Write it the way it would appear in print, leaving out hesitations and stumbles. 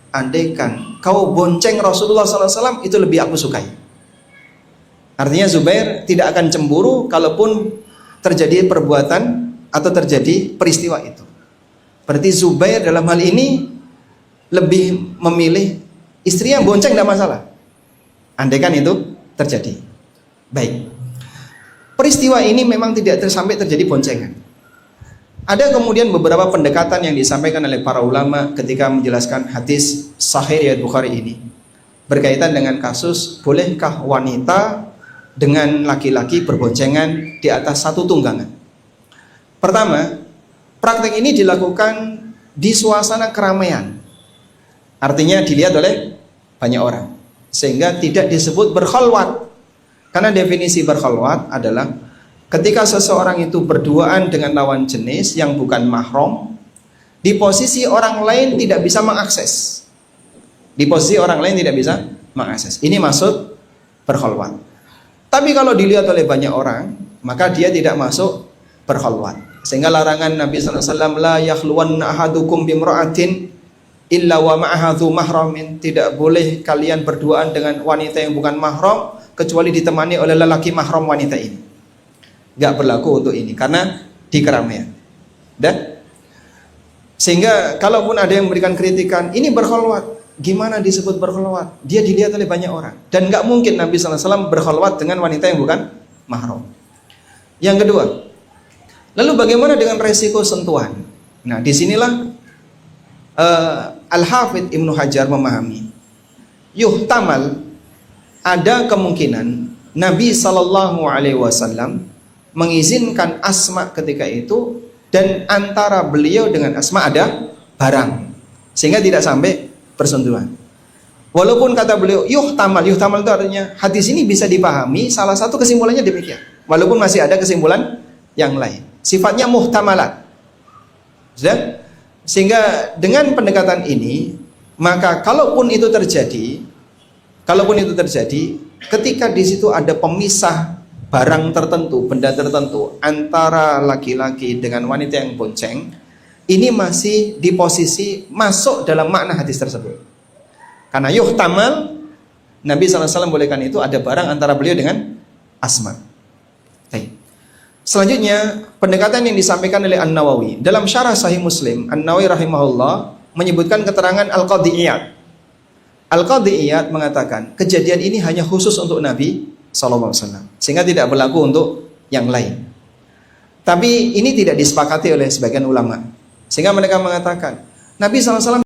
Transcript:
andaikan kau bonceng Rasulullah SAW, itu lebih aku sukai. Artinya Zubair tidak akan cemburu kalaupun terjadi perbuatan atau terjadi peristiwa itu. Berarti Zubair dalam hal ini lebih memilih istrinya bonceng, tidak masalah, andaikan itu terjadi. Baik, peristiwa ini memang tidak sampai terjadi boncengan. Ada kemudian beberapa pendekatan yang disampaikan oleh para ulama ketika menjelaskan hadis sahih riwayat Bukhari ini berkaitan dengan kasus bolehkah wanita dengan laki-laki berboncengan di atas satu tunggangan. Pertama, praktek ini dilakukan di suasana keramaian, artinya dilihat oleh banyak orang, sehingga tidak disebut berkhalwat. Karena definisi berkhalwat adalah ketika seseorang itu berduaan dengan lawan jenis yang bukan mahram, di posisi orang lain tidak bisa mengakses. Di posisi orang lain tidak bisa mengakses. Ini maksud berkhalwat. Tapi kalau dilihat oleh banyak orang, maka dia tidak masuk berkhalwat. Sehingga larangan Nabi SAW, la yakhluwanna ahadukum bimra'atin illa wa ma'aha dzu mahramin, tidak boleh kalian berduaan dengan wanita yang bukan mahram kecuali ditemani oleh lelaki mahram wanita ini. Gak berlaku untuk ini karena di keramaian. Dan sehingga kalaupun ada yang memberikan kritikan, ini berkhalwat, gimana disebut berkhalwat? Dia dilihat oleh banyak orang, dan gak mungkin Nabi SAW berkhalwat dengan wanita yang bukan mahram. Yang kedua, lalu bagaimana dengan resiko sentuhan? Nah, disinilah Al-Hafidh Ibnu Hajar memahami, yuhtamal, ada kemungkinan Nabi SAW mengizinkan Asma ketika itu, dan antara beliau dengan Asma ada barang, sehingga tidak sampai persentuhan. Walaupun kata beliau yuhtamal, yuhtamal itu artinya hadis ini bisa dipahami, salah satu kesimpulannya demikian, walaupun masih ada kesimpulan yang lain, sifatnya muhtamalat. Sudah? Sehingga dengan pendekatan ini, maka kalaupun itu terjadi, ketika di situ ada pemisah barang tertentu, benda tertentu antara laki-laki dengan wanita yang bonceng, ini masih di posisi masuk dalam makna hadis tersebut. Karena yuhtamal, Nabi SAW bolehkan itu ada barang antara beliau dengan Asma. Baik. Selanjutnya, pendekatan yang disampaikan oleh An-Nawawi dalam syarah Sahih Muslim. An-Nawawi rahimahullah menyebutkan keterangan Al-Qadhi Iyad. Al-Qadhi Iyad mengatakan kejadian ini hanya khusus untuk Nabi SAW, sehingga tidak berlaku untuk yang lain. Tapi ini tidak disepakati oleh sebagian ulama, sehingga mereka mengatakan Nabi SAW